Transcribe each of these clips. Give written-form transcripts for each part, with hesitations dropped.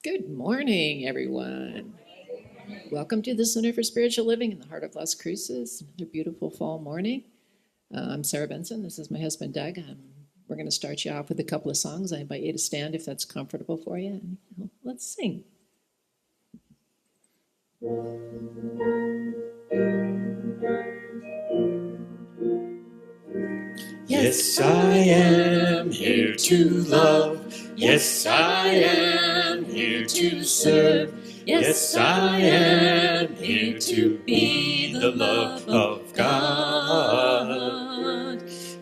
Good morning, everyone. Welcome to the Center for Spiritual Living in the heart of Las Cruces. Another beautiful fall morning. I'm Sarah Benson. This is my husband, Doug. We're going to start you off with a couple of songs. I invite you to stand if that's comfortable for you. And let's sing. Yes, I am here to love. Yes, I am here to serve. Yes, I am here to be the love of God.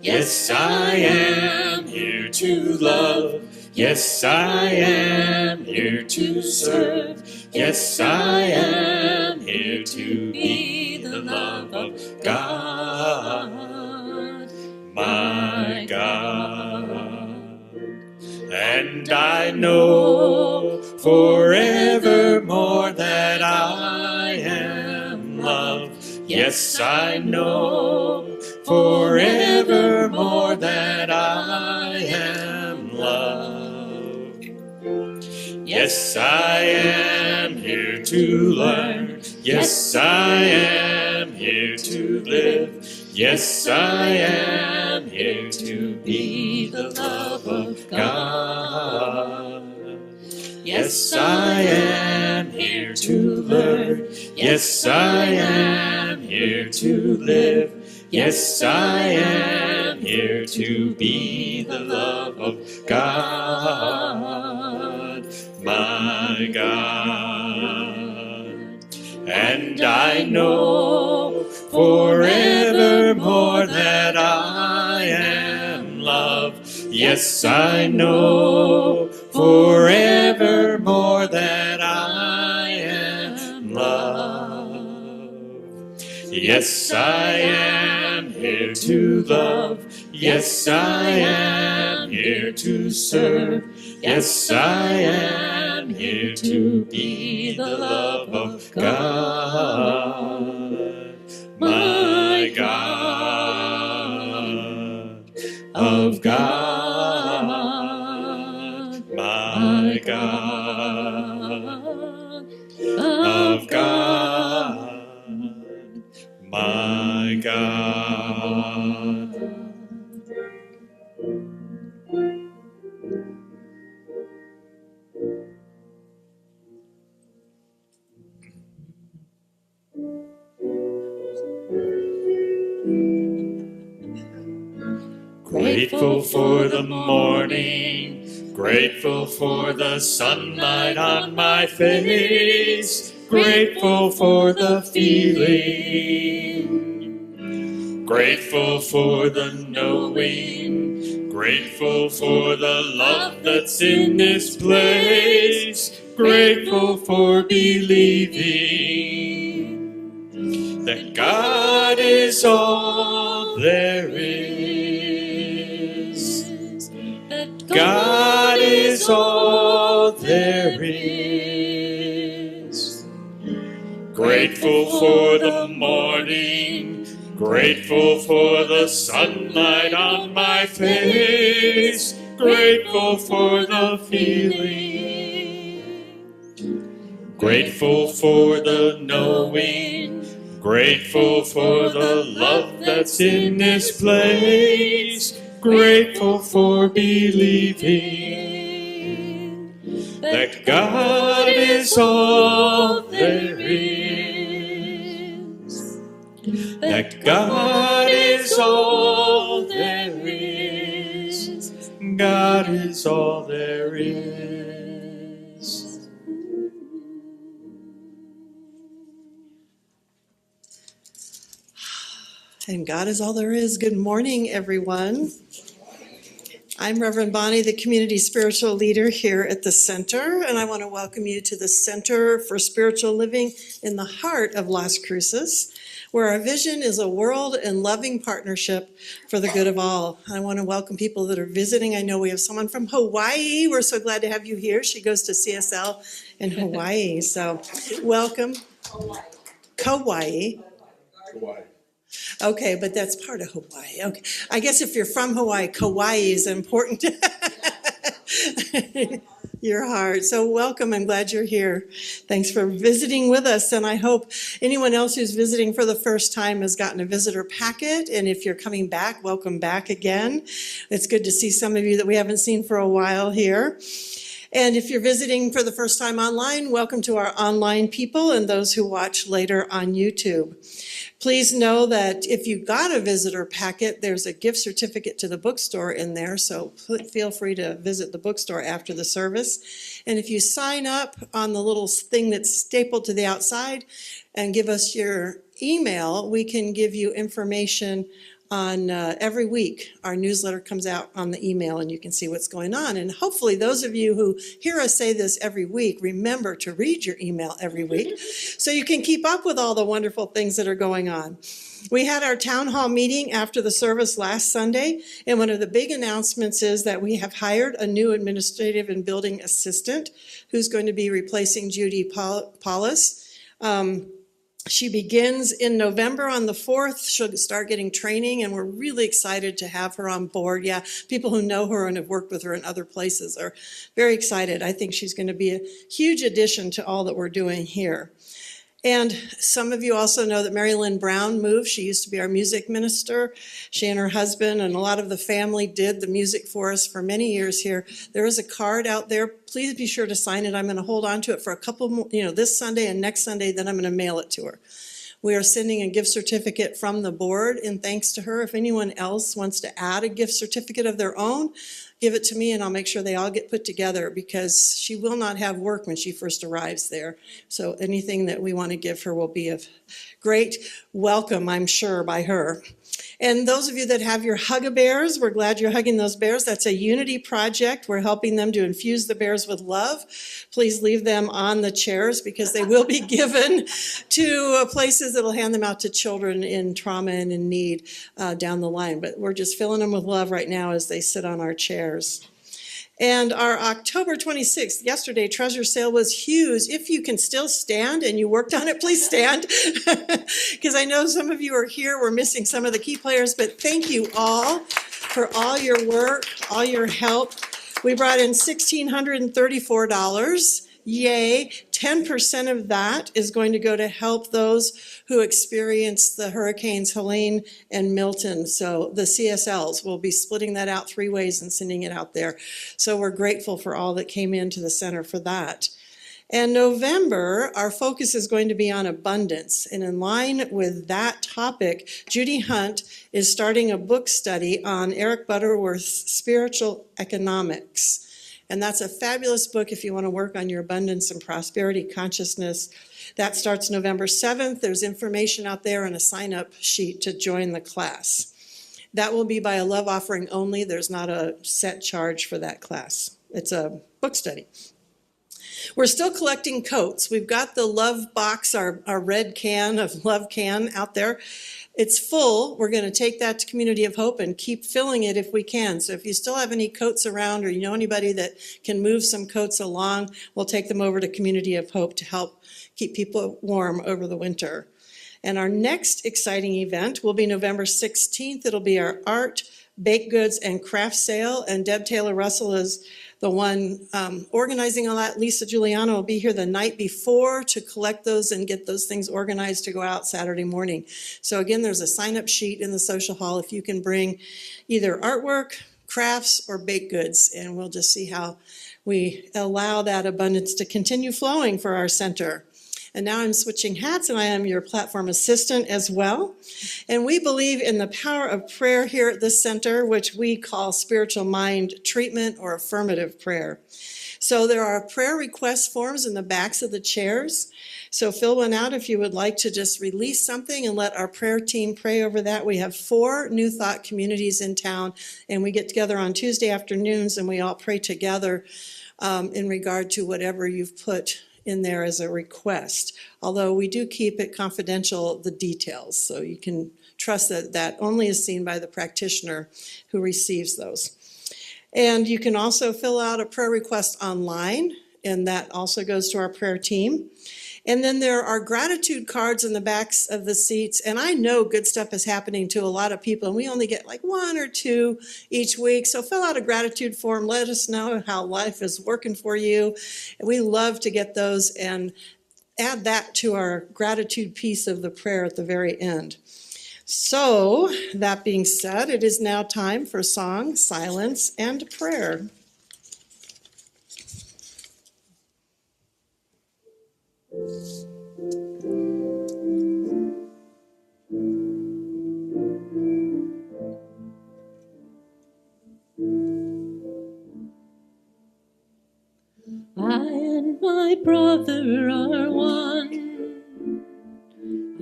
Yes, I am here to love. Yes, I am here to serve. Yes, I am here to be the love of God, my God. And I know forevermore that I am loved. Yes, I know forevermore that I am loved. Yes, I am here to learn. Yes, I am here to live. Yes, I am here to be the love of God. Yes, I am here to learn. Yes, I am here to live. Yes, I am here to be the love of God, my God. And I know forevermore that I am loved. Yes, I know forevermore that I am loved. Yes, I am here to love. Yes, I am here to serve. Yes, I am here to be the love of God, my God, of God, my God, of God, my God. Grateful for the morning, grateful for the sunlight on my face, grateful for the feeling, grateful for the knowing, grateful for the love that's in this place, grateful for believing that God is all there is. God is all there is. Grateful for the morning, grateful for the sunlight on my face, grateful for the feeling, grateful for the knowing, grateful for the love that's in this place, grateful for believing that God is all there is. That God is all there is. God is all there is. And God is all there is. Good morning, everyone. I'm Reverend Bonnie, the community spiritual leader here at the center, and I want to welcome you to the Center for Spiritual Living in the heart of Las Cruces. where our vision is a world and loving partnership for the good of all. I want to welcome people that are visiting. I know we have someone from Hawaii. We're so glad to have you here. She goes to CSL in Hawaii, so welcome. Kauai. Okay, but that's part of Hawaii. Okay, I guess if you're from Hawaii, Kauai is important. Your heart. So welcome. I'm glad you're here. Thanks for visiting with us. And I hope anyone else who's visiting for the first time has gotten a visitor packet. And if you're coming back, welcome back again. It's good to see some of you that we haven't seen for a while here. And if you're visiting for the first time online, welcome to our online people and those who watch later on YouTube. Please know that if you got a visitor packet, there's a gift certificate to the bookstore in there, so feel free to visit the bookstore after the service. And if you sign up on the little thing that's stapled to the outside and give us your email, we can give you information on every week. Our newsletter comes out on the email and you can see what's going on. And hopefully those of you who hear us say this every week, remember to read your email every week so you can keep up with all the wonderful things that are going on. We had our town hall meeting after the service last Sunday, and one of the big announcements is that we have hired a new administrative and building assistant who's going to be replacing Judy Paulus. She begins in November on the 4th. She'll start getting training, and we're really excited to have her on board. Yeah, people who know her and have worked with her in other places are very excited. I think she's going to be a huge addition to all that we're doing here. And some of you also know that Mary Lynn Brown moved. She used to be our music minister. She and her husband and a lot of the family did the music for us for many years here. There is a card out there. Please be sure to sign it. I'm going to hold on to it for a couple more, this Sunday and next Sunday, then I'm going to mail it to her. We are sending a gift certificate from the board in thanks to her. If anyone else wants to add a gift certificate of their own, give it to me and I'll make sure they all get put together because she will not have work when she first arrives there. So anything that we want to give her will be of great welcome, I'm sure, by her. And those of you that have your Hug-A-Bears, we're glad you're hugging those bears. That's a unity project. We're helping them to infuse the bears with love. Please leave them on the chairs because they will be given to places that will hand them out to children in trauma and in need down the line. But we're just filling them with love right now as they sit on our chairs. And our October 26th, yesterday, treasure sale was huge. If you can still stand and you worked on it, please stand. Because I know some of you are here. We're missing some of the key players, but thank you all for all your work, all your help. We brought in $1,634. Yay. 10% of that is going to go to help those who experienced the hurricanes Helene and Milton. So the CSLs will be splitting that out 3 ways and sending it out there. So we're grateful for all that came into the center for that. And November, our focus is going to be on abundance. And in line with that topic, Judy Hunt is starting a book study on Eric Butterworth's Spiritual Economics. And that's a fabulous book if you want to work on your abundance and prosperity consciousness. That starts November 7th. There's information out there and a sign-up sheet to join the class. That will be by a love offering only. There's not a set charge for that class. It's a book study. We're still collecting coats. We've got the love box, our red can of love can out there. It's full. We're going to take that to Community of Hope and keep filling it if we can. So if you still have any coats around or you know anybody that can move some coats along, we'll take them over to Community of Hope to help keep people warm over the winter. And our next exciting event will be November 16th. It'll be our art, baked goods, and craft sale. And Deb Taylor Russell is the one organizing all that. Lisa Giuliano will be here the night before to collect those and get those things organized to go out Saturday morning. So again, there's a sign-up sheet in the social hall if you can bring either artwork, crafts, or baked goods, and we'll just see how we allow that abundance to continue flowing for our center. And now I'm switching hats, and I am your platform assistant as well. And we believe in the power of prayer here at this center, which we call spiritual mind treatment or affirmative prayer. So there are prayer request forms in the backs of the chairs. So fill one out if you would like to just release something and let our prayer team pray over that. We have 4 New Thought communities in town, and we get together on Tuesday afternoons, and we all pray together in regard to whatever you've put in there as a request, although we do keep it confidential, the details, so you can trust that that only is seen by the practitioner who receives those. And you can also fill out a prayer request online, and that also goes to our prayer team. And then there are gratitude cards in the backs of the seats. And I know good stuff is happening to a lot of people, and we only get like 1 or 2 each week. So fill out a gratitude form. Let us know how life is working for you. And we love to get those and add that to our gratitude piece of the prayer at the very end. So that being said, it is now time for song, silence, and prayer. I and my brother are one.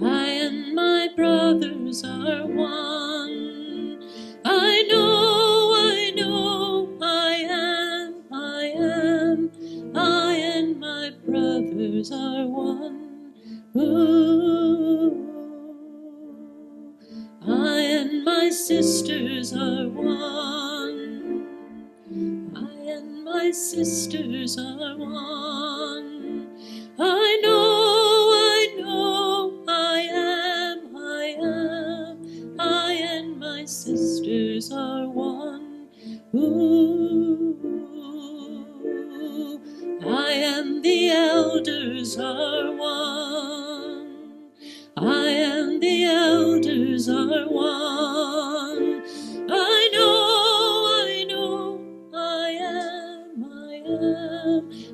I and my brothers are one. I know, I and my brothers are one. Ooh. I and my sisters are one. I and my sisters are one. I know, I and my sisters are one. Ooh, I and the elders are one. I and the elders are one. I know,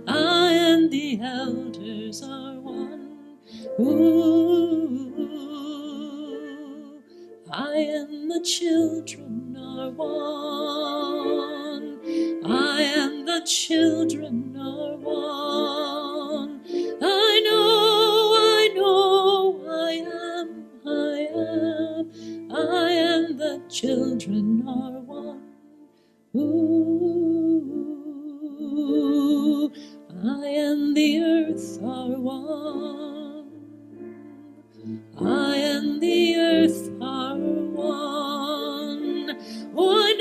I and the elders are one. Ooh, I and the children are one. I and the children are one. I know, I and the children are one. Ooh, I and the earth are one. I and the earth are one. Oh, I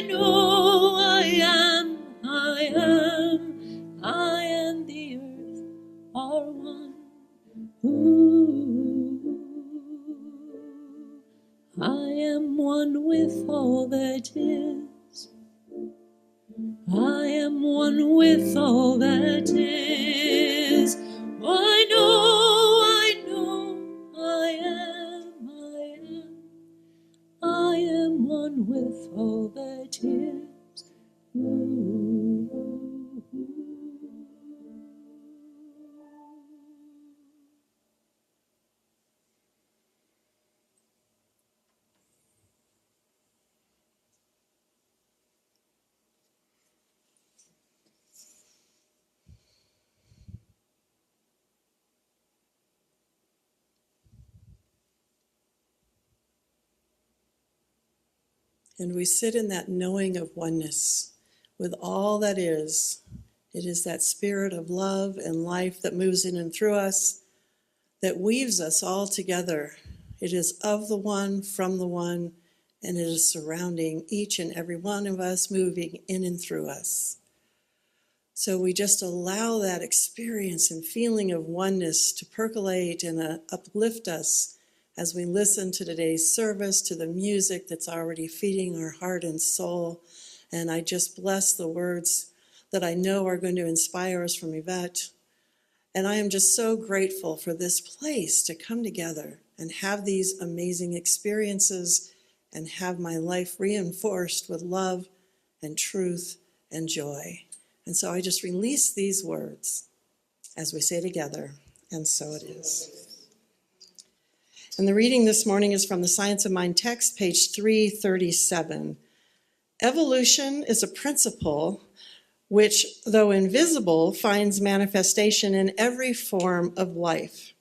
know, I and the earth are one. Ooh, I am one with all that is. I am one with all that is. I know, I am one with all that is. Ooh. And we sit in that knowing of oneness with all that is. It is that spirit of love and life that moves in and through us, that weaves us all together. It is of the one, from the one, and it is surrounding each and every one of us, moving in and through us. So we just allow that experience and feeling of oneness to percolate and uplift us as we listen to today's service, to the music that's already feeding our heart and soul. And I just bless the words that I know are going to inspire us from Yvette. And I am just so grateful for this place to come together and have these amazing experiences and have my life reinforced with love and truth and joy. And so I just release these words as we say together, and so it is. And the reading this morning is from the Science of Mind text, page 337. Evolution is a principle which, though invisible, finds manifestation in every form of life.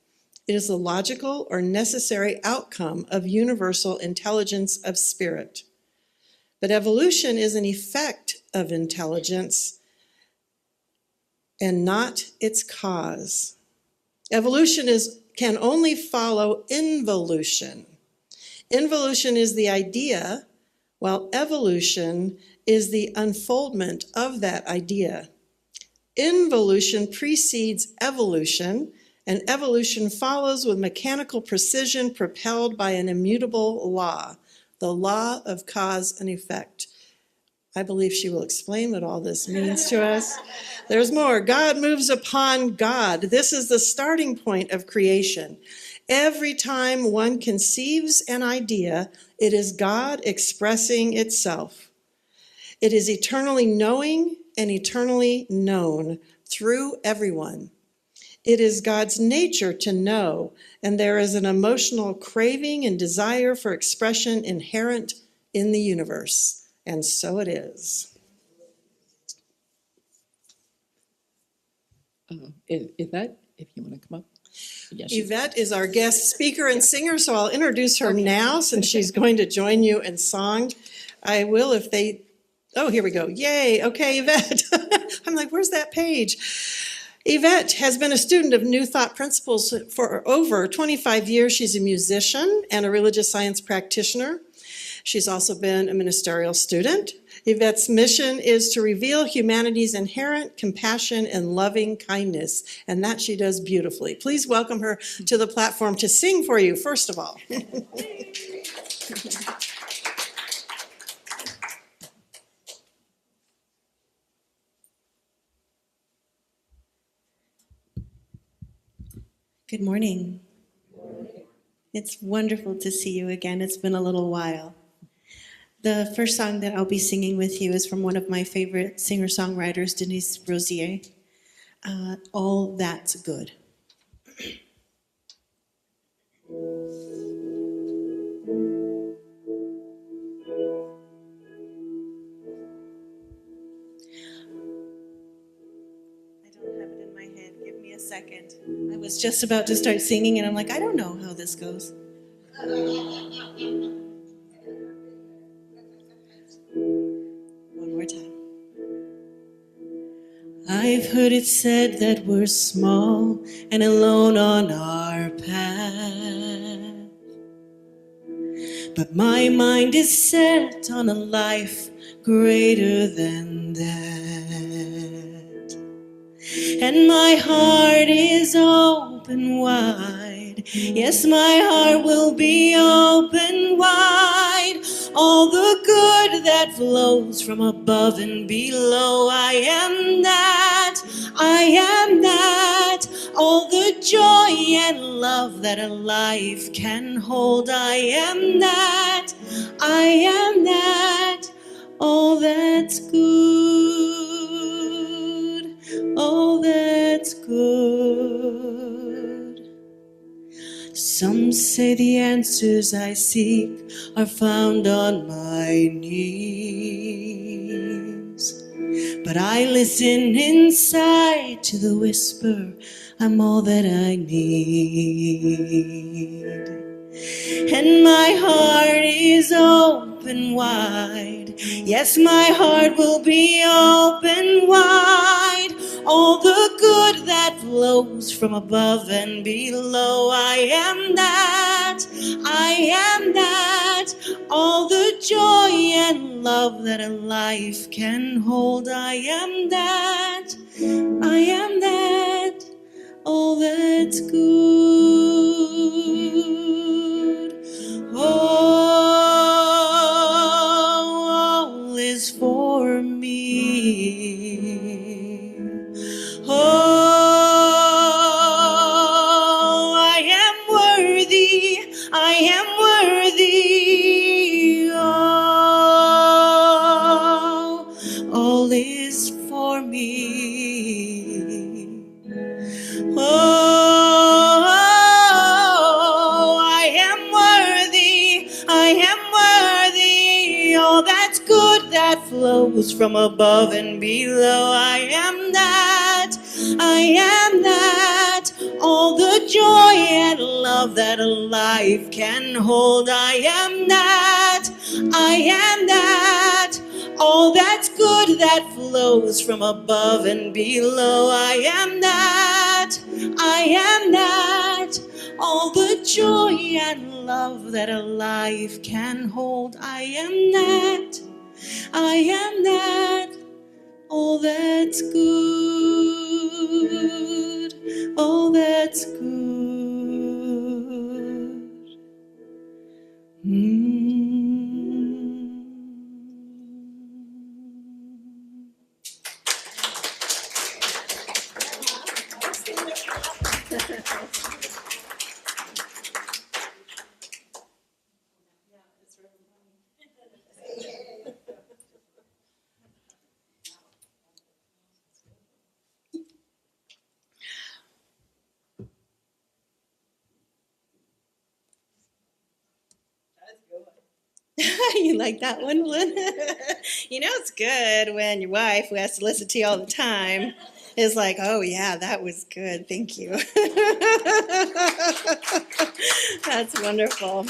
It is the logical or necessary outcome of universal intelligence of spirit. But evolution is an effect of intelligence and not its cause. Evolution can only follow involution. Involution is the idea, while evolution is the unfoldment of that idea. Involution precedes evolution, and evolution follows with mechanical precision propelled by an immutable law, the law of cause and effect. I believe she will explain what all this means to us. There's more. God moves upon God. This is the starting point of creation. Every time one conceives an idea, it is God expressing itself. It is eternally knowing and eternally known through everyone. It is God's nature to know, and there is an emotional craving and desire for expression inherent in the universe. And so it is. Yvette, if you want to come up. Yes, Yvette is our guest speaker and singer, so I'll introduce her now since she's going to join you in song. I will if they, oh, here we go. Yay. Okay, Yvette. I'm like, where's that page? Yvette has been a student of New Thought Principles for over 25 years. She's a musician and a religious science practitioner. She's also been a ministerial student. Yvette's mission is to reveal humanity's inherent compassion and loving kindness, and that she does beautifully. Please welcome her to the platform to sing for you, first of all. Good morning. It's wonderful to see you again. It's been a little while. The first song that I'll be singing with you is from one of my favorite singer-songwriters, Denise Rosier, All That's Good. Second. I was just about to start singing and I'm like, I don't know how this goes. One more time. I've heard it said that we're small and alone on our path. But my mind is set on a life greater than that. And my heart is open wide. Yes, my heart will be open wide. All the good that flows from above and below, I am that. I am that. All the joy and love that a life can hold, I am that. I am that. All that's good. All that's good. Some say the answers I seek are found on my knees. But I listen inside to the whisper, I'm all that I need. And my heart is open wide. Yes, my heart will be open wide. All the good that flows from above and below, I am that. I am that. All the joy and love that a life can hold, I am that. I am that. All that's good. All is for me. Oh, I am worthy. I am worthy. Oh, all is for me. Oh, I am worthy, I am worthy. All that's good that flows from above and below, I am that, I am that. All the joy and love that a life can hold, I am that, I am that. all that's good that flows from above and below. I am that, I am that, all the joy and love that a life can hold. I am that, I am that, all that's good, all that's good. You like that one, Blinn? You know it's good when your wife, who has to listen to you all the time, is like, oh yeah, that was good, thank you. That's wonderful.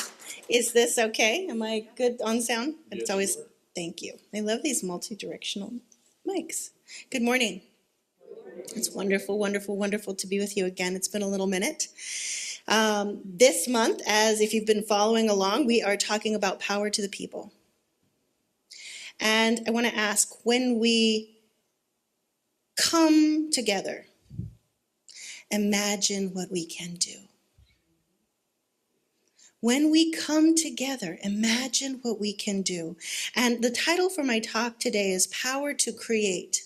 Is this okay? Am I good on sound? Yes, It's always, you are. thank you. I love these multi-directional mics. Good morning. It's wonderful, wonderful, wonderful to be with you again. It's been a little minute. This month, as if you've been following along, we are talking about power to the people. And I want to ask, when we come together, imagine what we can do. When we come together, imagine what we can do. And the title for my talk today is Power to Create.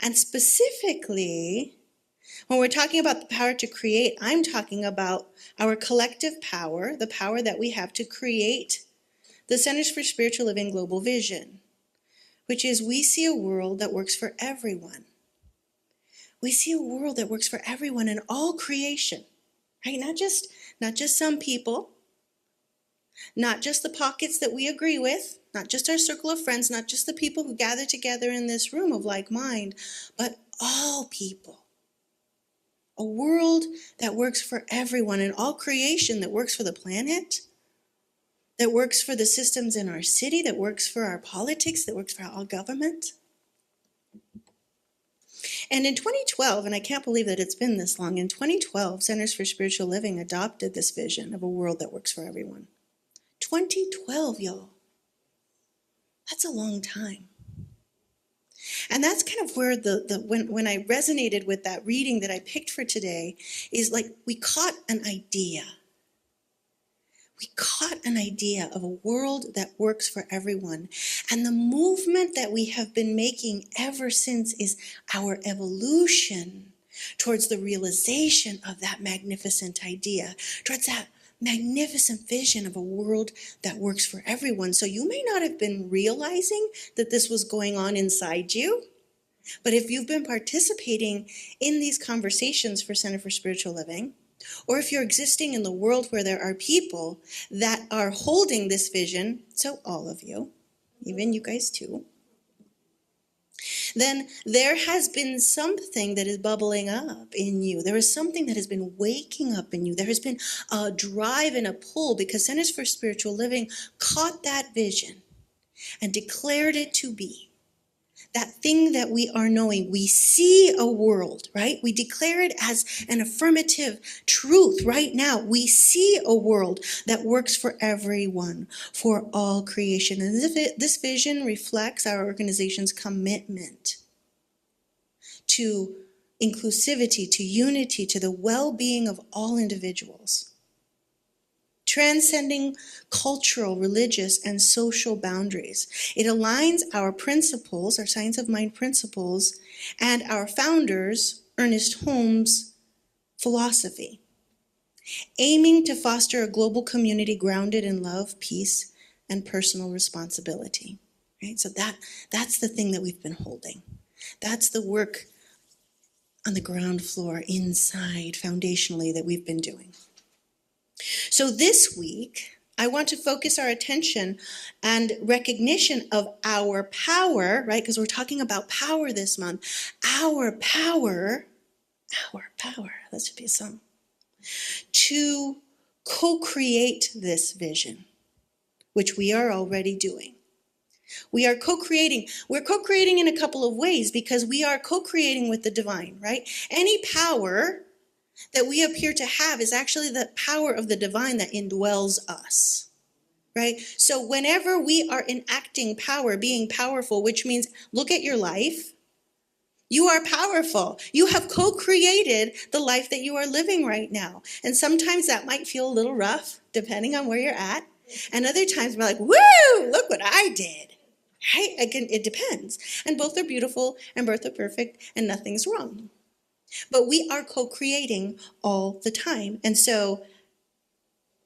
And specifically, when we're talking about the power to create, I'm talking about our collective power, the power that we have to create the Centers for Spiritual Living Global Vision, which is we see a world that works for everyone. We see a world that works for everyone in all creation, right? Not just some people, not just the pockets that we agree with, not just our circle of friends, not just the people who gather together in this room of like mind, but all people. A world that works for everyone in all creation, that works for the planet, that works for the systems in our city, that works for our politics, that works for our government. And in 2012, and I can't believe that it's been this long, in 2012, Centers for Spiritual Living adopted this vision of a world that works for everyone. 2012, y'all. That's a long time. And that's kind of where when I resonated with that reading that I picked for today, is like we caught an idea. We caught an idea of a world that works for everyone. And the movement that we have been making ever since is our evolution towards the realization of that magnificent idea, towards that magnificent vision of a world that works for everyone. So you may not have been realizing that this was going on inside you, but if you've been participating in these conversations for Center for Spiritual Living, or if you're existing in the world where there are people that are holding this vision, so all of you, even you guys too, then there has been something that is bubbling up in you. There is something that has been waking up in you. There has been a drive and a pull because Centers for Spiritual Living caught that vision and declared it to be. That thing that we are knowing, we see a world, right? We declare it as an affirmative truth right now. We see a world that works for everyone, for all creation. And this vision reflects our organization's commitment to inclusivity, to unity, to the well-being of all individuals, transcending cultural, religious, and social boundaries. It aligns our principles, our science of mind principles, and our founders, Ernest Holmes' philosophy, aiming to foster a global community grounded in love, peace, and personal responsibility. Right? So that's the thing that we've been holding. That's the work on the ground floor, inside, foundationally, that we've been doing. So this week, I want to focus our attention and recognition of our power, right? Because we're talking about power this month. Our power, that should be a song, to co-create this vision, which we are already doing. We are co-creating. We're co-creating in a couple of ways because we are co-creating with the divine, right? Any power that we appear to have is actually the power of the divine that indwells us, right? So whenever we are enacting power, being powerful, which means look at your life, you are powerful. You have co-created the life that you are living right now. And sometimes that might feel a little rough, depending on where you're at. And other times we're like, woo, look what I did. Right? Again, it depends. And both are beautiful and both are perfect and nothing's wrong. But we are co-creating all the time. And so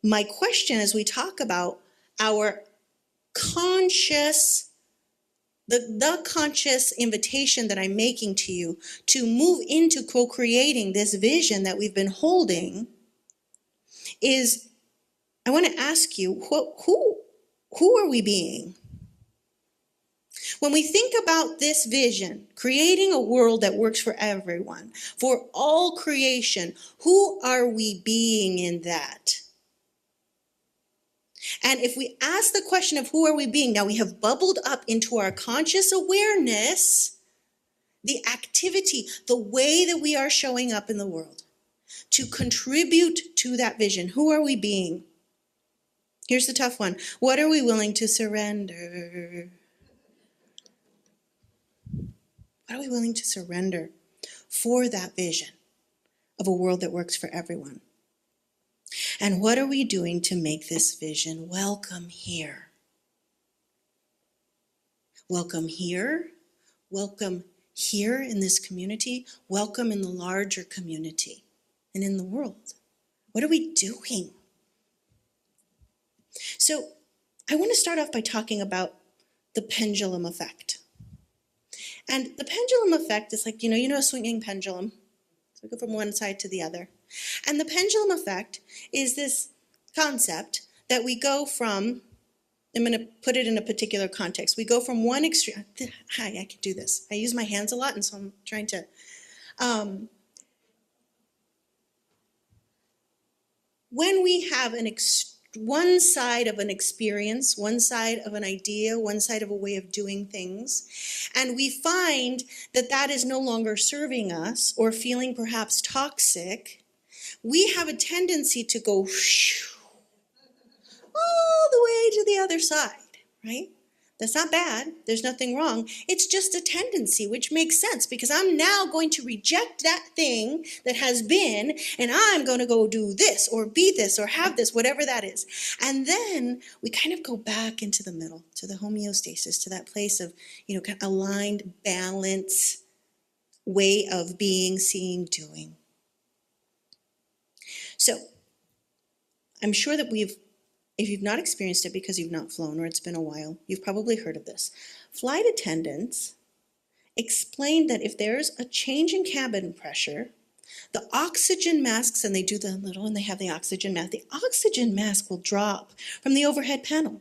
my question as we talk about our conscious, the conscious invitation that I'm making to you to move into co-creating this vision that we've been holding is, I want to ask you, who are we being? When we think about this vision, creating a world that works for everyone, for all creation, who are we being in that? And if we ask the question of who are we being, now we have bubbled up into our conscious awareness, the activity, the way that we are showing up in the world to contribute to that vision. Who are we being? Here's the tough one. What are we willing to surrender? What are we willing to surrender for that vision of a world that works for everyone? And what are we doing to make this vision welcome here? Welcome here, welcome here in this community, welcome in the larger community and in the world. What are we doing? So I want to start off by talking about the pendulum effect. And the pendulum effect is like, you know a swinging pendulum. So we go from one side to the other. And the pendulum effect is this concept that we go from, I'm going to put it in a particular context. We go from one extreme, hi, I can do this. I use my hands a lot, and so I'm trying to, when we have one side of an experience, one side of an idea, one side of a way of doing things, and we find that that is no longer serving us or feeling perhaps toxic, we have a tendency to go all the way to the other side, right? That's not bad. There's nothing wrong. It's just a tendency, which makes sense because I'm now going to reject that thing that has been, and I'm going to go do this or be this or have this, whatever that is. And then we kind of go back into the middle, to the homeostasis, to that place of, kind of aligned, balance, way of being, seeing, doing. So I'm sure that if you've not experienced it because you've not flown or it's been a while, you've probably heard of this. Flight attendants explained that if there's a change in cabin pressure, the oxygen masks, and they do the little, and they have the oxygen mask will drop from the overhead panel.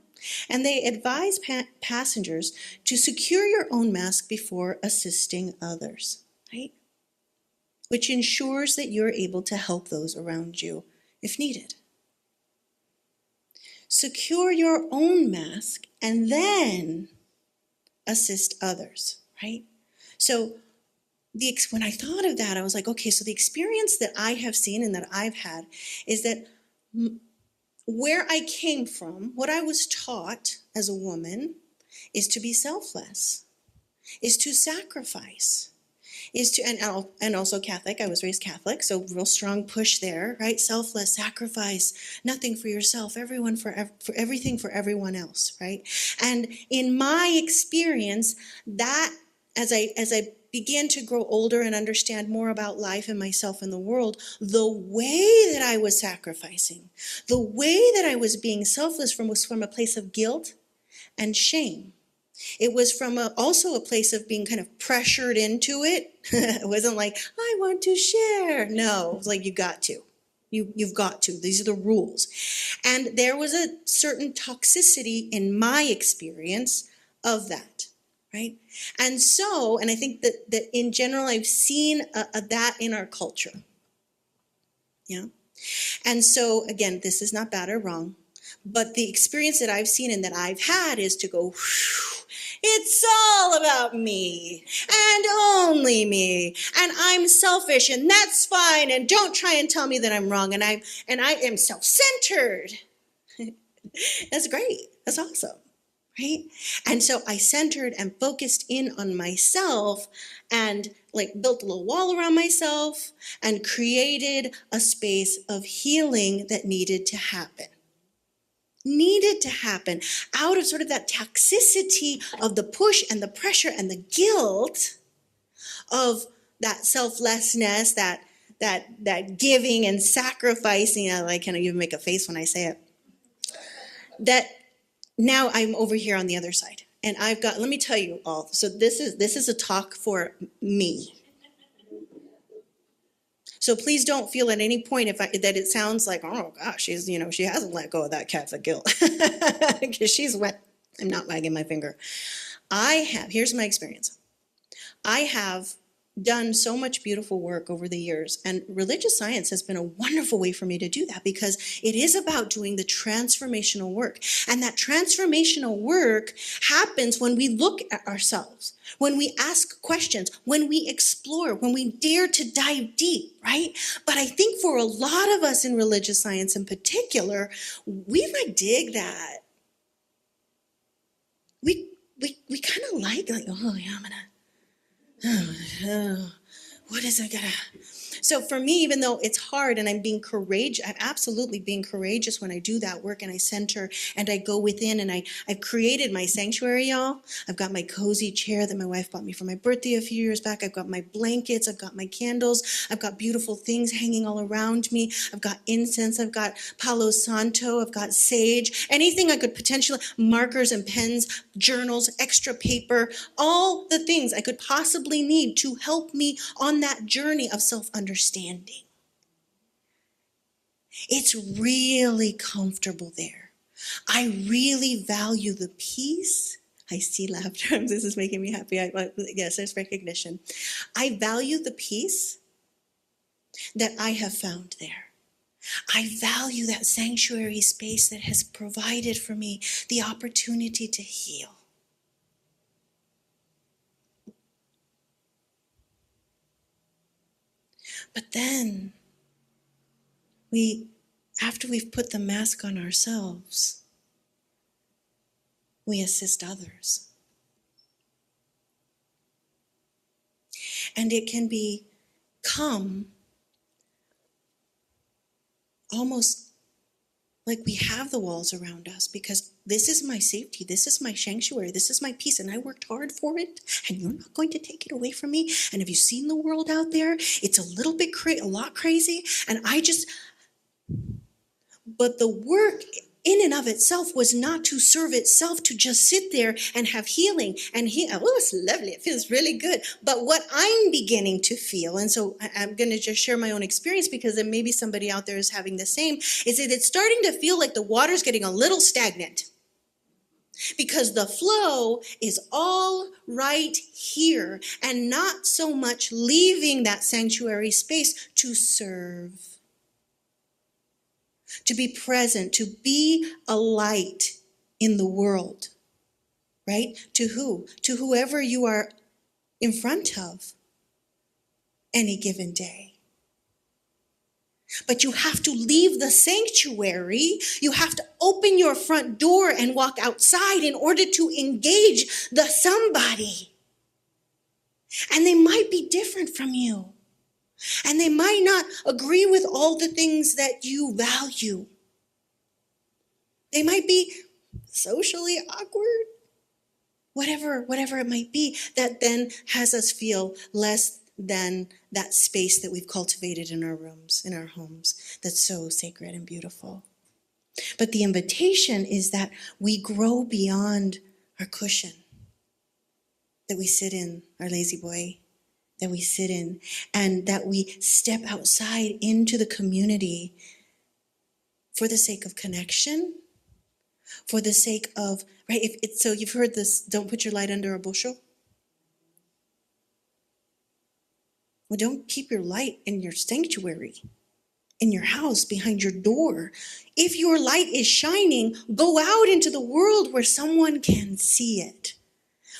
And they advise passengers to secure your own mask before assisting others, right? Which ensures that you're able to help those around you if needed. Secure your own mask and then assist others, right? So when I thought of that, I was like, okay, so the experience that I have seen and that I've had is that where I came from, what I was taught as a woman is to be selfless, is to sacrifice, and also Catholic. I was raised Catholic, so real strong push there, right? Selfless, sacrifice, nothing for yourself, everyone for everything for everyone else, right? And in my experience, that as I began to grow older and understand more about life and myself and the world, the way that I was sacrificing, the way that I was being selfless was from a place of guilt and shame. It was from also a place of being kind of pressured into it. It wasn't like, I want to share. No, it was like, you got to. You've got to. These are the rules. And there was a certain toxicity in my experience of that, right? And I think that in general, I've seen that in our culture. Yeah. And so, again, this is not bad or wrong. But the experience that I've seen and that I've had is to go, It's all about me and only me, and I'm selfish, and that's fine, and don't try and tell me that I'm wrong, and I am self-centered. That's great. That's awesome. Right? And so I centered and focused in on myself and like built a little wall around myself and created a space of healing that needed to happen out of sort of that toxicity of the push and the pressure and the guilt of that selflessness, that giving and sacrificing. I kind of even make a face when I say it. That now I'm over here on the other side. And I've got, let me tell you all, so this is a talk for me. So please don't feel at any point that it sounds like, oh gosh, she hasn't let go of that Catholic guilt. Because she's wet. I'm not wagging my finger. Here's my experience. I have done so much beautiful work over the years, and religious science has been a wonderful way for me to do that, because it is about doing the transformational work. And that transformational work happens when we look at ourselves, when we ask questions, when we explore, when we dare to dive deep, right? But I think for a lot of us in religious science in particular, we dig that. We kind of like, oh yeah, I'm gonna, what is I gotta? So for me, even though it's hard and I'm being courageous, I'm absolutely being courageous when I do that work and I center and I go within and I've created my sanctuary, y'all. I've got my cozy chair that my wife bought me for my birthday a few years back. I've got my blankets. I've got my candles. I've got beautiful things hanging all around me. I've got incense. I've got Palo Santo. I've got sage. Anything I could potentially, markers and pens, journals, extra paper, all the things I could possibly need to help me on that journey of self-understanding. It's really comfortable there. I really value the peace. I see laughter. This is making me happy. Yes, there's recognition. I value the peace that I have found there. I value that sanctuary space that has provided for me the opportunity to heal. But then, after we've put the mask on ourselves, we assist others. And it can become almost like we have the walls around us, because this is my safety, this is my sanctuary, this is my peace, and I worked hard for it, and you're not going to take it away from me. And have you seen the world out there? It's a little bit a lot crazy, and but the work in and of itself was not to serve itself, to just sit there and have healing and heal. Oh, it's lovely. It feels really good. But what I'm beginning to feel, and so I'm going to just share my own experience, because then maybe somebody out there is having the same, is that it's starting to feel like the water's getting a little stagnant, because the flow is all right here and not so much leaving that sanctuary space to serve. To be present, to be a light in the world, right? To who? To whoever you are in front of any given day. But you have to leave the sanctuary. You have to open your front door and walk outside in order to engage the somebody. And they might be different from you. And they might not agree with all the things that you value. They might be socially awkward, whatever it might be, that then has us feel less than that space that we've cultivated in our rooms, in our homes, that's so sacred and beautiful. But the invitation is that we grow beyond our cushion that we sit in, our lazy boy, that we sit in, and that we step outside into the community for the sake of connection, for the sake of, right? So you've heard this, don't put your light under a bushel. Well, don't keep your light in your sanctuary, in your house, behind your door. If your light is shining, go out into the world where someone can see it.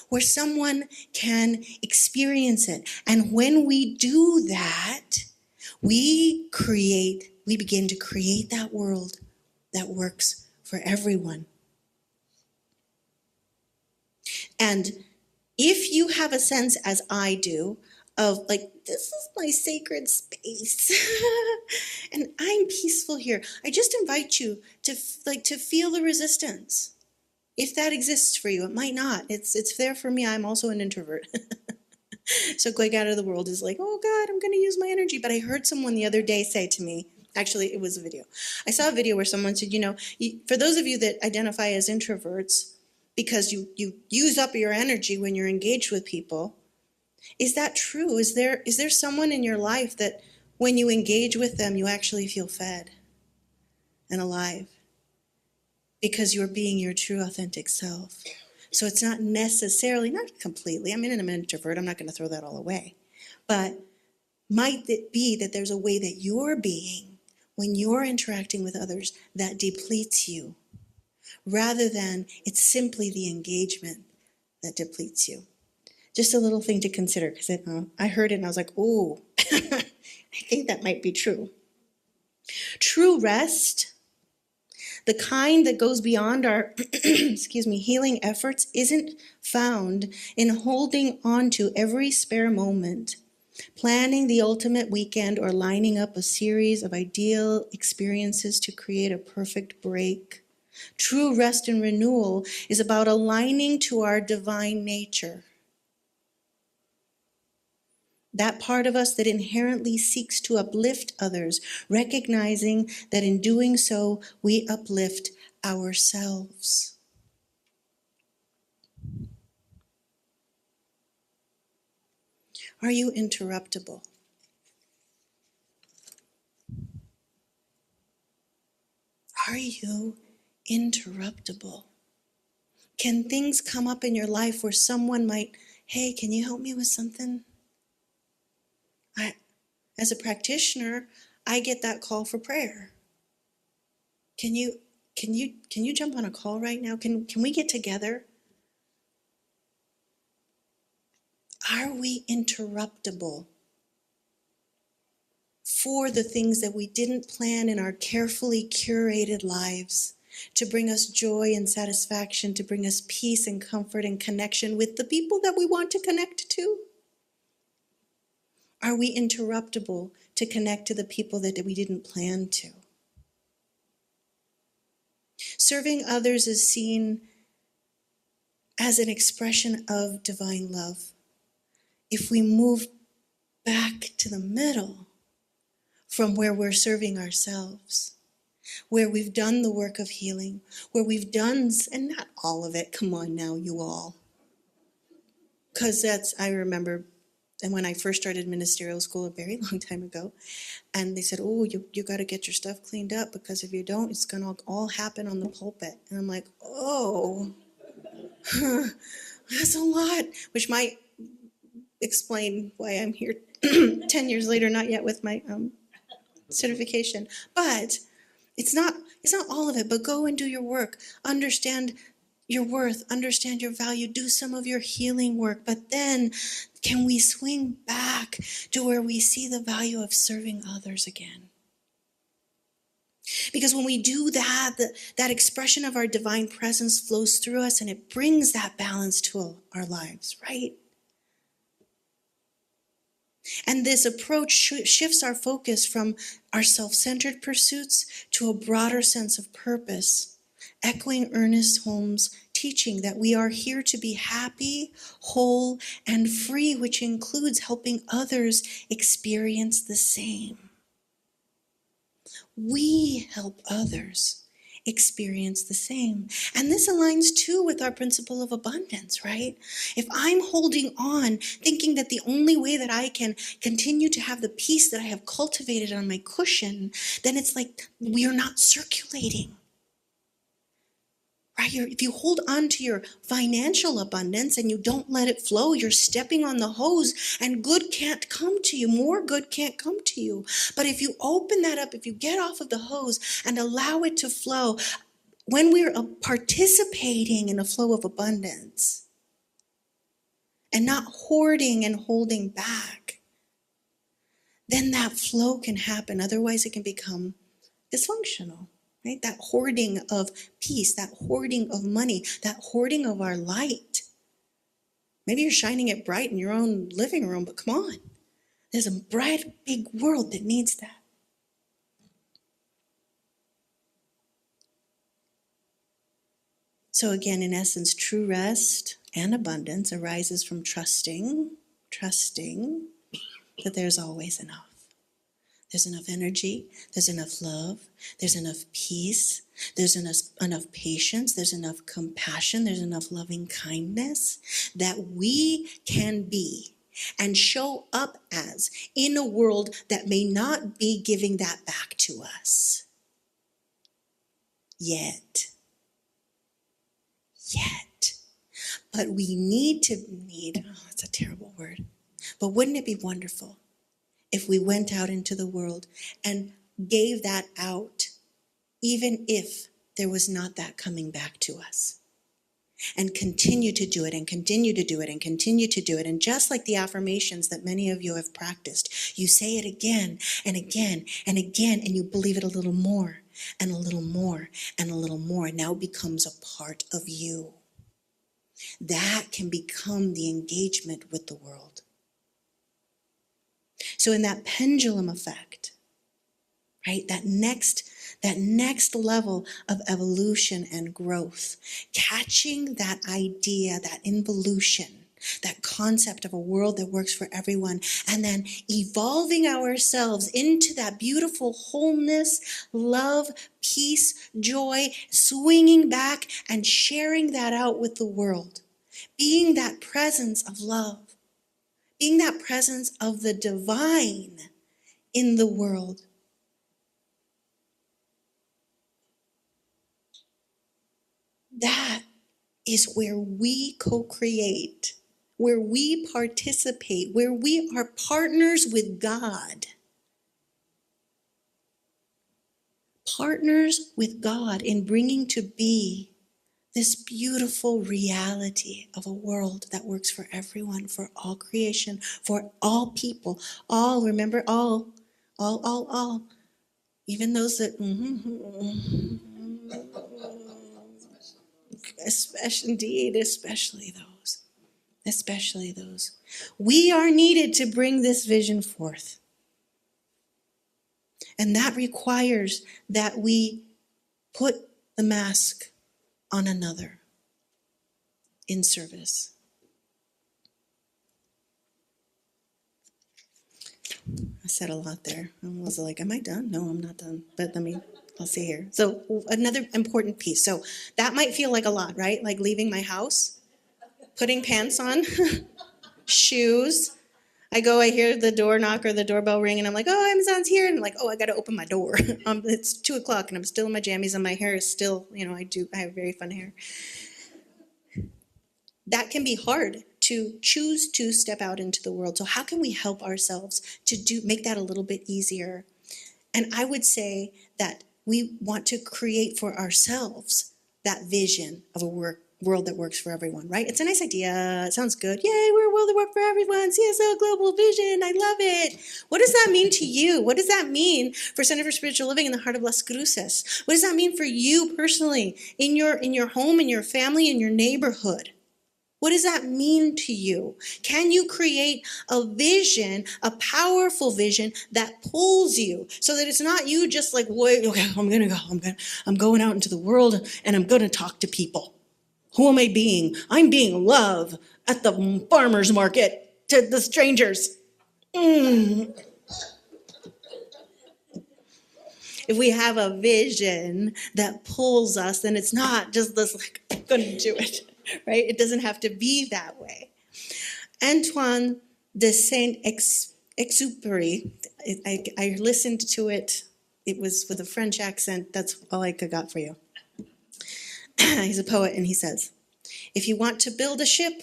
where someone can experience it. And when we do that, we begin to create that world that works for everyone. And if you have a sense, as I do, of like, this is my sacred space and I'm peaceful here, I just invite you to feel the resistance. If that exists for you, it might not. It's there for me. I'm also an introvert. So going out of the world is like, oh God, I'm going to use my energy. But I heard someone the other day say to me, actually, it was a video. I saw a video where someone said, for those of you that identify as introverts, because you use up your energy when you're engaged with people, is that true? Is there someone in your life that when you engage with them, you actually feel fed and alive? Because you're being your true, authentic self. So it's not necessarily, not completely, I'm an introvert, I'm not going to throw that all away. But might it be that there's a way that you're being, when you're interacting with others, that depletes you, rather than it's simply the engagement that depletes you? Just a little thing to consider, because I heard it and I was like, ooh, I think that might be true. True rest, the kind that goes beyond our healing efforts, isn't found in holding on to every spare moment, planning the ultimate weekend, or lining up a series of ideal experiences to create a perfect break. True rest and renewal is about aligning to our divine nature. That part of us that inherently seeks to uplift others, recognizing that in doing so, we uplift ourselves. Are you interruptible? Are you interruptible? Can things come up in your life where someone might, hey, can you help me with something? As a practitioner, I get that call for prayer. Can you jump on a call right now? Can we get together? Are we interruptible for the things that we didn't plan in our carefully curated lives to bring us joy and satisfaction, to bring us peace and comfort and connection with the people that we want to connect to? Are we interruptible to connect to the people that we didn't plan to? Serving others is seen as an expression of divine love. If we move back to the middle from where we're serving ourselves, where we've done the work of healing, where we've done, and not all of it, come on now, you all. Because I remember, and when I first started ministerial school a very long time ago, and they said, oh, you got to get your stuff cleaned up, because if you don't, it's going to all happen on the pulpit. And I'm like, oh, that's a lot, which might explain why I'm here 10 years later, not yet with my certification. But it's not all of it, but go and do your work. Understand your worth, understand your value, do some of your healing work. But then can we swing back to where we see the value of serving others again? Because when we do that, that expression of our divine presence flows through us, and it brings that balance to our lives, right? And this approach shifts our focus from our self-centered pursuits to a broader sense of purpose, echoing Ernest Holmes' teaching that we are here to be happy, whole, and free, which includes helping others experience the same. We help others experience the same. And this aligns too with our principle of abundance, right? If I'm holding on, thinking that the only way that I can continue to have the peace that I have cultivated on my cushion, then it's like we are not circulating. Right? If you hold on to your financial abundance and you don't let it flow, you're stepping on the hose, and good can't come to you. More good can't come to you. But if you open that up, if you get off of the hose and allow it to flow, when we're participating in a flow of abundance, and not hoarding and holding back, then that flow can happen. Otherwise, it can become dysfunctional, right? That hoarding of peace, that hoarding of money, that hoarding of our light. Maybe you're shining it bright in your own living room, but come on. There's a bright, big world that needs that. So again, in essence, true rest and abundance arises from trusting that there's always enough. There's enough energy, there's enough love, there's enough peace, there's enough patience, there's enough compassion, there's enough loving kindness that we can be and show up as in a world that may not be giving that back to us yet. But we need, it's a terrible word, but wouldn't it be wonderful if we went out into the world and gave that out, even if there was not that coming back to us? And continue to do it and continue to do it and continue to do it. And just like the affirmations that many of you have practiced, you say it again and again and again, and you believe it a little more and a little more and a little more. And now it becomes a part of you. That can become the engagement with the world. So in that pendulum effect, right, that next level of evolution and growth, catching that idea, that involution, that concept of a world that works for everyone, and then evolving ourselves into that beautiful wholeness, love, peace, joy, swinging back and sharing that out with the world, being that presence of love, being that presence of the divine in the world. That is where we co-create, where we participate, where we are partners with God. Partners with God in bringing to be this beautiful reality of a world that works for everyone, for all creation, for all people. All, remember, all. Even those that, especially those. We are needed to bring this vision forth. And that requires that we put the mask on another in service. I said a lot there. I was like, am I done? No, I'm not done. But I'll see here. So another important piece. So that might feel like a lot, right? Like leaving my house, putting pants on, shoes. I hear the door knock or the doorbell ring, and I'm like, oh, Amazon's here. And I'm like, oh, I got to open my door. It's 2:00 and I'm still in my jammies and my hair is still, I have very fun hair. That can be hard to choose to step out into the world. So how can we help ourselves to make that a little bit easier? And I would say that we want to create for ourselves that vision of a world that works for everyone, right? It's a nice idea. It sounds good. Yay, we're a world that works for everyone. CSL Global Vision. I love it. What does that mean to you? What does that mean for Center for Spiritual Living in the heart of Las Cruces? What does that mean for you personally, in your home, in your family, in your neighborhood? What does that mean to you? Can you create a vision, a powerful vision that pulls you so that it's not you just like, wait, okay, I'm going out into the world and I'm going to talk to people. Who am I being? I'm being love at the farmer's market to the strangers. If we have a vision that pulls us, then it's not just this like, I'm going to do it. Right? It doesn't have to be that way. Antoine de Saint-Exupéry, I listened to it. It was with a French accent. That's all I got for you. He's a poet, and he says, if you want to build a ship,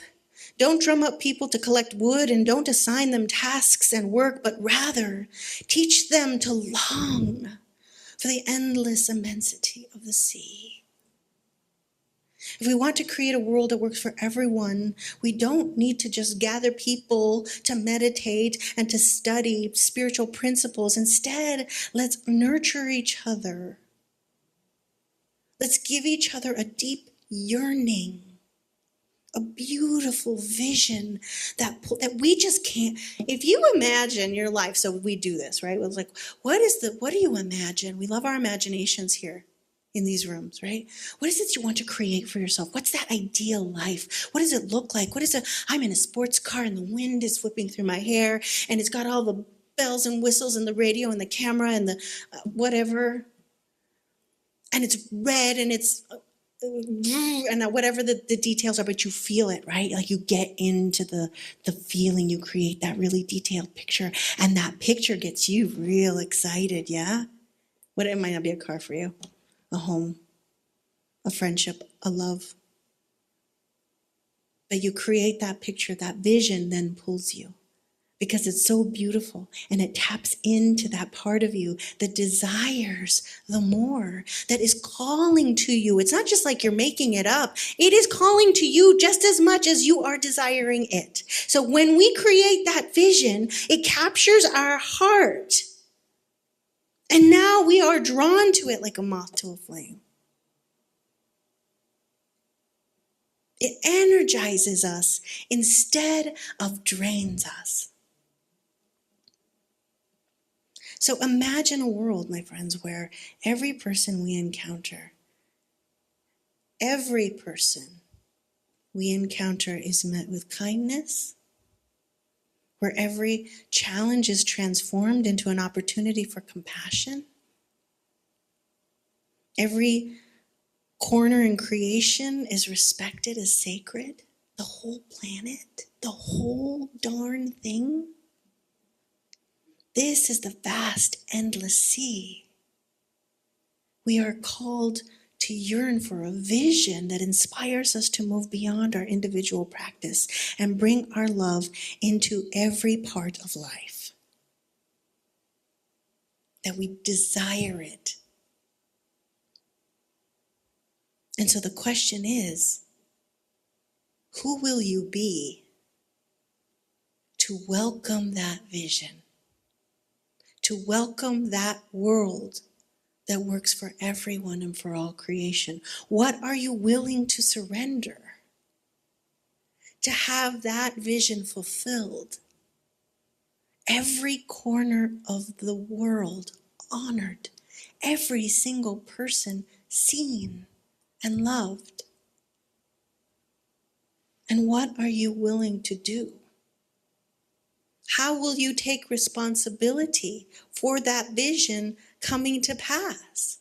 don't drum up people to collect wood and don't assign them tasks and work, but rather teach them to long for the endless immensity of the sea. If we want to create a world that works for everyone, we don't need to just gather people to meditate and to study spiritual principles. Instead, let's nurture each other. Let's give each other a deep yearning, a beautiful vision that we just can't. If you imagine your life, so we do this, right? It's like, what do you imagine? We love our imaginations here in these rooms, right? What is it you want to create for yourself? What's that ideal life? What does it look like? What is it? I'm in a sports car and the wind is whipping through my hair and it's got all the bells and whistles and the radio and the camera and the whatever. And it's red and it's and whatever the details are, but you feel it, right? Like you get into the feeling, you create that really detailed picture, and that picture gets you real excited, yeah? What, it might not be a car for you, a home, a friendship, a love. But you create that picture, that vision then pulls you because it's so beautiful and it taps into that part of you that desires the more, that is calling to you. It's not just like you're making it up. It is calling to you just as much as you are desiring it. So when we create that vision, it captures our heart. And now we are drawn to it like a moth to a flame. It energizes us instead of drains us. So imagine a world, my friends, where every person we encounter is met with kindness, where every challenge is transformed into an opportunity for compassion. Every corner in creation is respected as sacred. The whole planet, the whole darn thing. This is the vast, endless sea. We are called to yearn for a vision that inspires us to move beyond our individual practice and bring our love into every part of life. That we desire it. And so the question is, who will you be to welcome that vision? To welcome that world that works for everyone and for all creation? What are you willing to surrender to have that vision fulfilled? Every corner of the world honored, every single person seen and loved. And what are you willing to do? How will you take responsibility for that vision coming to pass?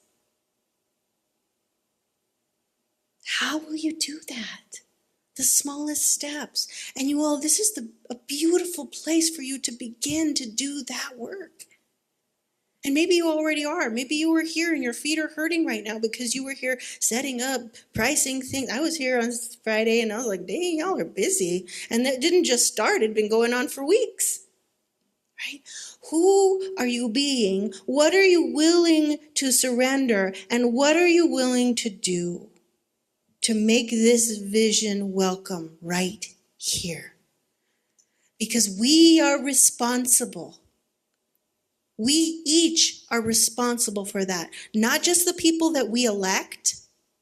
How will you do that? The smallest steps. And you all, this is a beautiful place for you to begin to do that work. And maybe you already are. Maybe you were here and your feet are hurting right now because you were here setting up, pricing things. I was here on Friday and I was like, dang, y'all are busy. And that didn't just start. It had been going on for weeks. Right? Who are you being? What are you willing to surrender? And what are you willing to do to make this vision welcome right here? Because we are responsible. We each are responsible for that. Not just the people that we elect.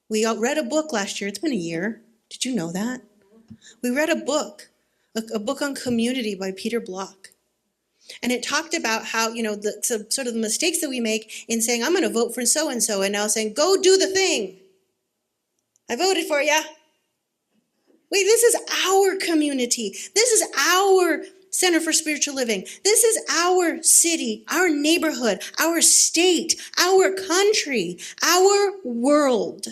We read a book last year. It's been a year. Did you know that? We read a book on community by Peter Block. And it talked about how, sort of the mistakes that we make in saying, I'm going to vote for so-and-so, and now saying, go do the thing. I voted for you. Wait, this is our community. This is our Center for Spiritual Living. This is our city, our neighborhood, our state, our country, our world.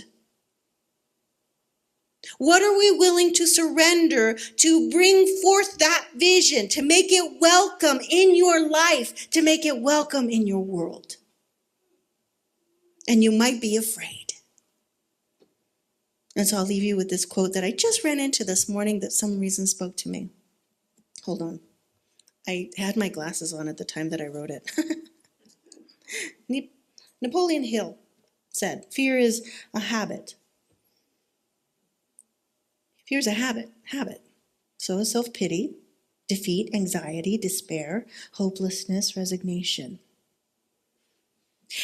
What are we willing to surrender to bring forth that vision, to make it welcome in your life, to make it welcome in your world? And you might be afraid. And so I'll leave you with this quote that I just ran into this morning that some reason spoke to me. Hold on. I had my glasses on at the time that I wrote it. Napoleon Hill said, fear is a habit. Fear is a habit. So is self-pity, defeat, anxiety, despair, hopelessness, resignation.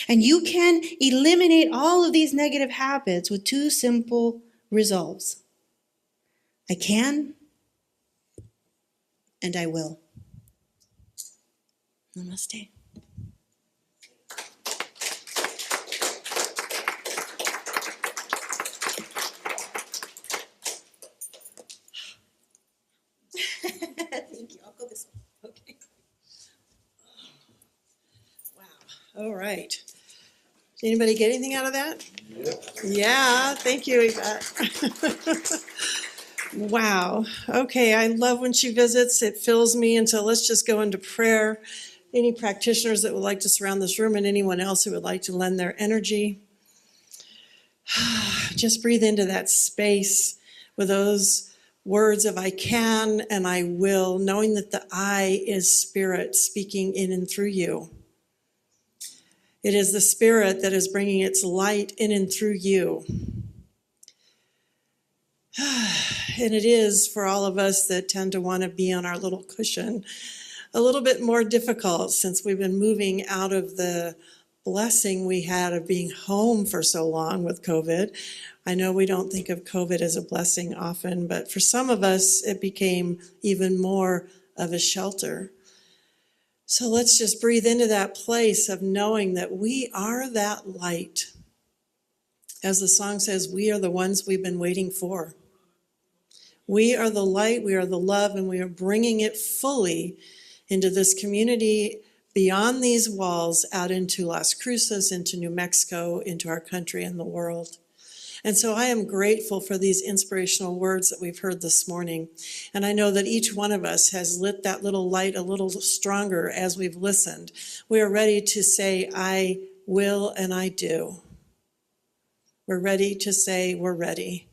And you can eliminate all of these negative habits with 2 simple resolves. I can, and I will. Namaste. Thank you. I'll go this way. Okay. Wow. All right. Did anybody get anything out of that? Yeah. Thank you, Yvette. Wow. Okay. I love when she visits. It fills me. And so let's just go into prayer. Any practitioners that would like to surround this room and anyone else who would like to lend their energy. Just breathe into that space with those words of I can and I will, knowing that the I is spirit speaking in and through you. It is the spirit that is bringing its light in and through you. And it is for all of us that tend to want to be on our little cushion a little bit more difficult since we've been moving out of the blessing we had of being home for so long with COVID. I know we don't think of COVID as a blessing often, but for some of us, it became even more of a shelter. So let's just breathe into that place of knowing that we are that light. As the song says, we are the ones we've been waiting for. We are the light, we are the love, and we are bringing it fully into this community beyond these walls, out into Las Cruces, into New Mexico, into our country and the world. And so I am grateful for these inspirational words that we've heard this morning. And I know that each one of us has lit that little light a little stronger as we've listened. We are ready to say, I will and I do. We're ready to say, we're ready.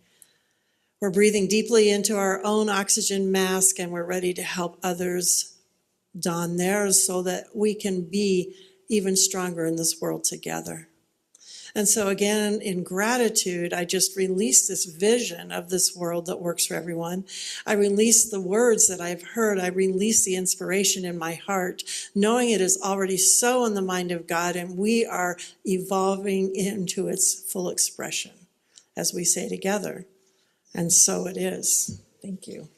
We're breathing deeply into our own oxygen mask, and we're ready to help others don theirs so that we can be even stronger in this world together. And so again, in gratitude, I just release this vision of this world that works for everyone. I release the words that I've heard. I release the inspiration in my heart, knowing it is already so in the mind of God, and we are evolving into its full expression as we say together. And so it is. Thank you.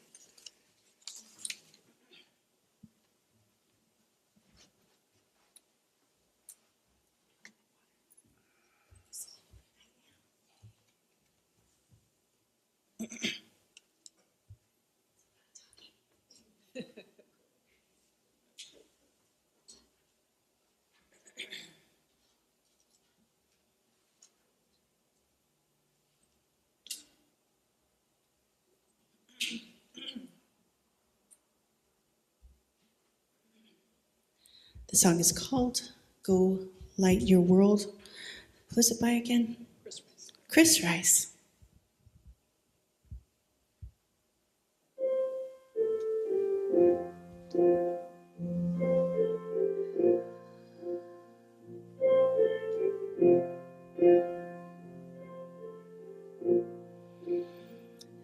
The song is called Go Light Your World. Who's it by again? Chris Rice.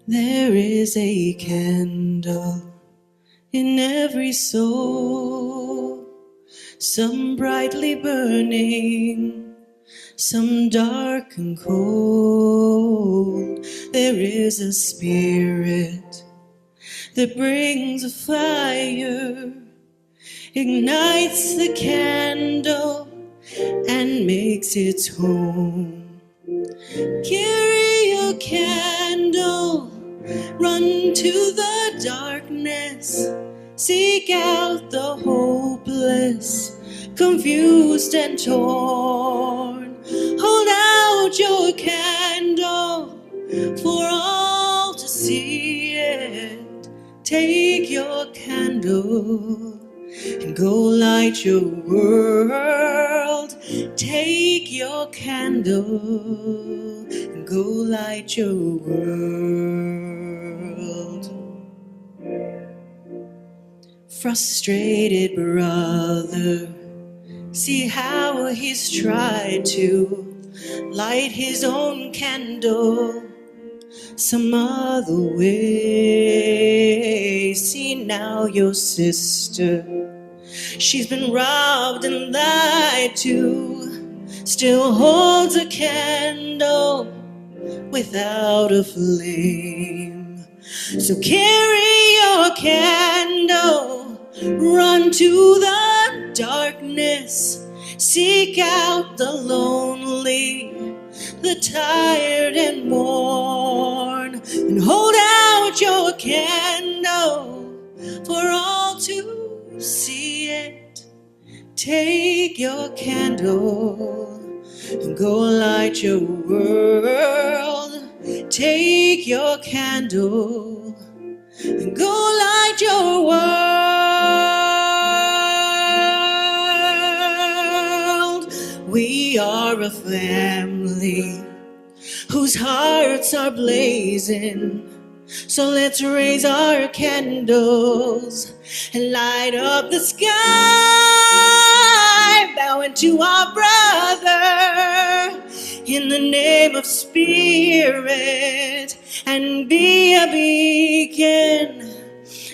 There is a candle in every soul, some brightly burning, some dark and cold. There is a spirit that brings a fire, ignites the candle and makes its home. Carry your candle, run to the darkness, seek out the hopeless, confused and torn. Hold out your candle for all to see it. Take your candle and go light your world. Take your candle and go light your world. Frustrated brother, see how he's tried to light his own candle, some other way. See now your sister, she's been robbed and lied to, still holds a candle without a flame. So carry your candle, run to the darkness, seek out the lonely, the tired and worn, and hold out your candle for all to see it. Take your candle and go light your world. Take your candle and go light your world. We are a family whose hearts are blazing. So let's raise our candles and light up the sky, bowing to our brother in the name of Spirit, and be a beacon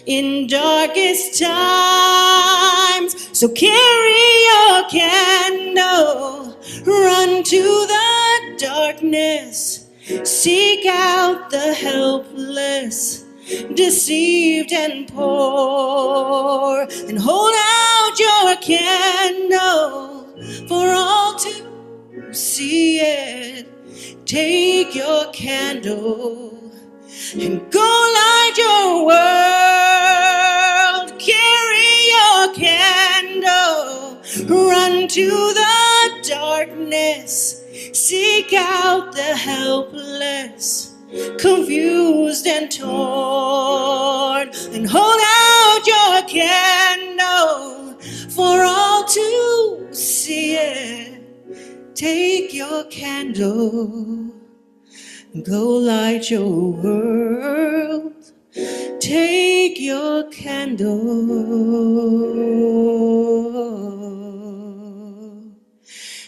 in darkest times. So carry your candle, run to the darkness, seek out the helpless, deceived and poor, and hold out your candle for all to see it. Take your candle and go light your world. Carry your candle, run to the darkness, seek out the helpless, confused and torn, and hold out your candle for all to see it. Take your candle and go light your world. Take your candle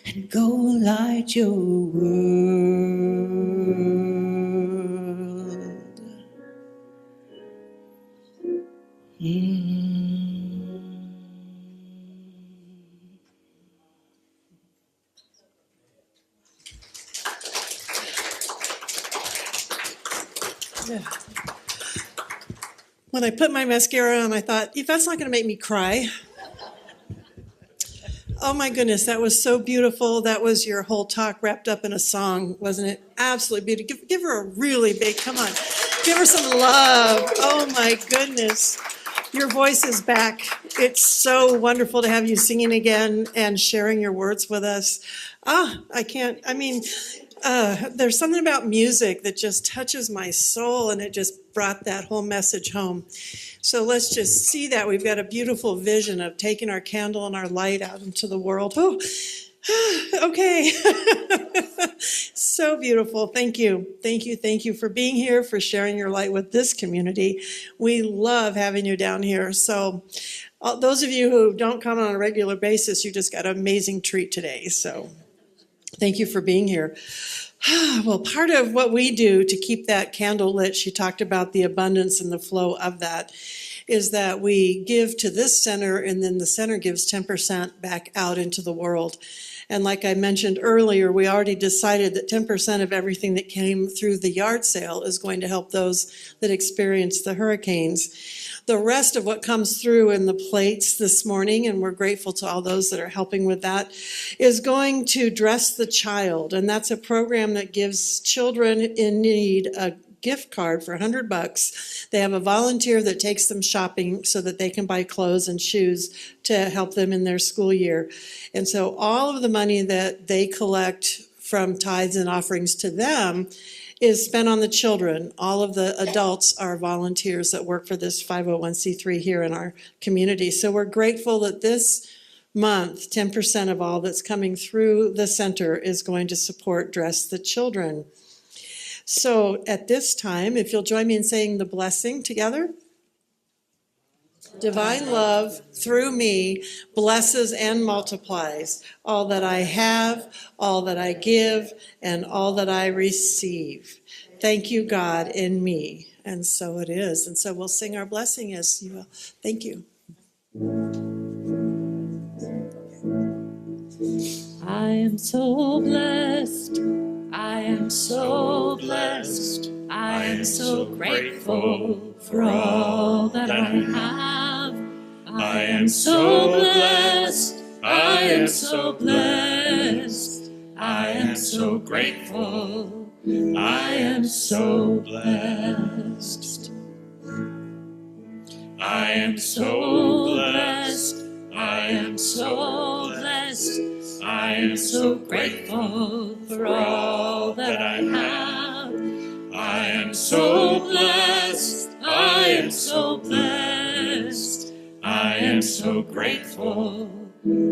and go light your world. When I put my mascara on, I thought, Yvette's not going to make me cry. Oh my goodness, that was so beautiful. That was your whole talk wrapped up in a song, wasn't it? Absolutely beautiful. Give her a really big, come on. Give her some love. Oh my goodness. Your voice is back. It's so wonderful to have you singing again and sharing your words with us. There's something about music that just touches my soul, and it just brought that whole message home. So let's just see that. We've got a beautiful vision of taking our candle and our light out into the world. Oh, okay. So beautiful. Thank you. Thank you. Thank you for being here, for sharing your light with this community. We love having you down here. So those of you who don't come on a regular basis, you just got an amazing treat today. So thank you for being here. Well, part of what we do to keep that candle lit, she talked about the abundance and the flow of that, is that we give to this center, and then the center gives 10% back out into the world. And like I mentioned earlier, we already decided that 10% of everything that came through the yard sale is going to help those that experienced the hurricanes. The rest of what comes through in the plates this morning, and we're grateful to all those that are helping with that, is going to Dress the Child. And that's a program that gives children in need a gift card for $100. They have a volunteer that takes them shopping so that they can buy clothes and shoes to help them in their school year. And so all of the money that they collect from tithes and offerings to them is spent on the children. All of the adults are volunteers that work for this 501c3 here in our community. So we're grateful that this month, 10% of all that's coming through the center is going to support Dress the Children. So at this time, if you'll join me in saying the blessing together. Divine love through me blesses and multiplies all that I have, all that I give, and all that I receive. Thank you, God, in me. And so it is. And so we'll sing our blessing as you will. Thank you. I am so blessed. I am so blessed. I am so grateful for all that I have. I am so blessed. I am so blessed. I am so grateful. I am so blessed. I am so blessed. I am so blessed. I am so grateful for all that I have. I am so blessed. I am so blessed. I am so grateful.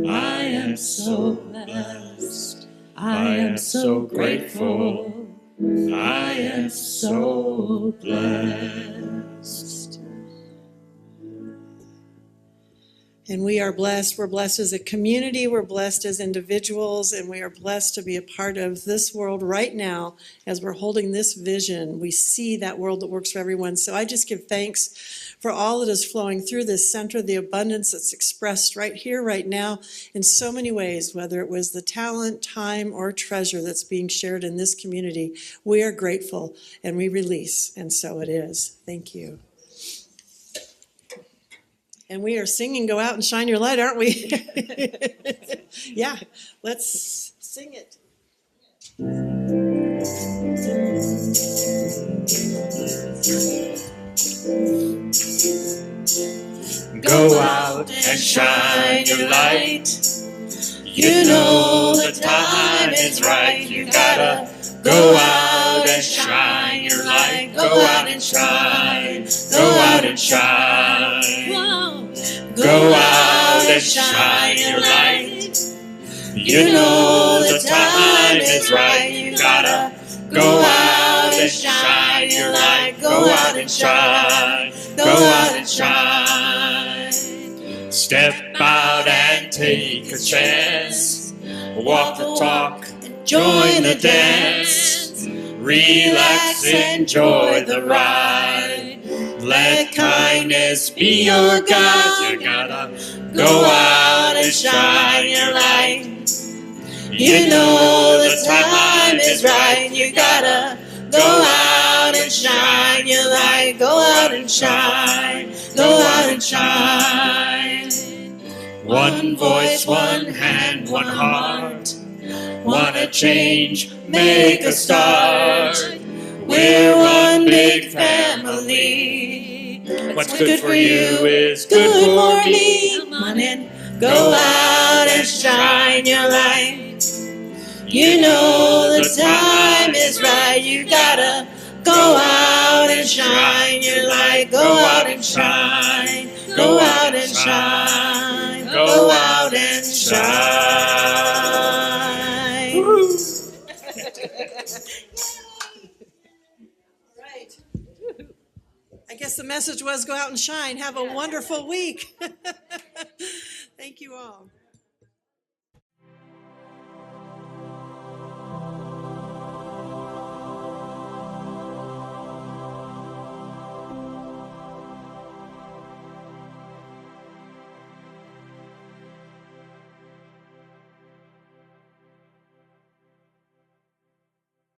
I am so blessed. I am so grateful. I am so blessed. And we are blessed. We're blessed as a community. We're blessed as individuals. And we are blessed to be a part of this world right now as we're holding this vision. We see that world that works for everyone. So I just give thanks for all that is flowing through this center, the abundance that's expressed right here, right now, in so many ways, whether it was the talent, time, or treasure that's being shared in this community. We are grateful and we release. And so it is. Thank you. And we are singing Go Out and Shine Your Light, aren't we? Yeah, let's sing it. Go out and shine your light. You know the time is right. You gotta go out and shine your light. Go out and shine. Go out and shine. Go out and shine your light. You know the time is right. You gotta go out and shine your light. Go out and shine. Go out and shine. Step out and take a chance. Walk the talk, join the dance. Relax, enjoy the ride. Let kindness be your guide. You gotta go out and shine your light. You know the time is right. You gotta go out and shine your light. Go out and shine. Go out and shine. One voice, one hand, one heart. Wanna change, make a start. We're one big family. What's good for you is good for me. Come on in, go out and shine your light. You know the time is right. You gotta go out and shine your light. Go out and shine. Go out and shine. Go out and shine. Right. I guess the message was go out and shine. Have a wonderful week. Thank you all.